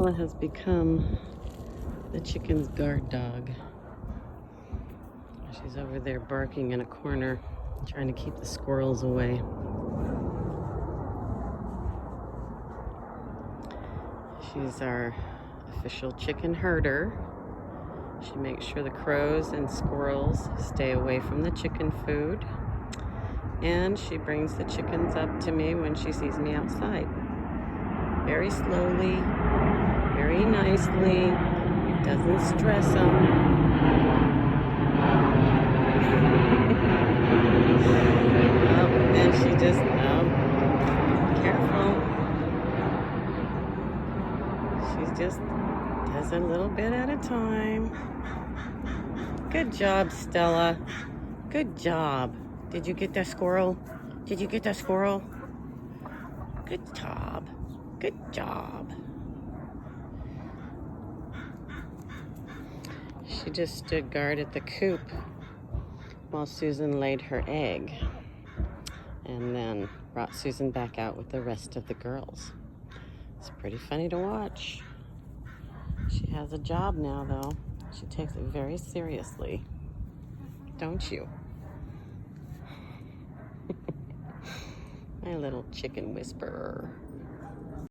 Stella has become the chicken's guard dog. She's over there barking in a corner, trying to keep the squirrels away. She's our official chicken herder. She makes sure the crows and squirrels stay away from the chicken food. And she brings the chickens up to me when she sees me outside. Very slowly, very nicely, doesn't stress them. And she just, careful. She just does a little bit at a time. Good job, Stella. Good job. Did you get that squirrel? Did you get that squirrel? Good job. Good job. She just stood guard at the coop while Susan laid her egg, and then brought Susan back out with the rest of the girls. It's pretty funny to watch. She has a job now, though. She takes it very seriously. Don't you? My little chicken whisperer.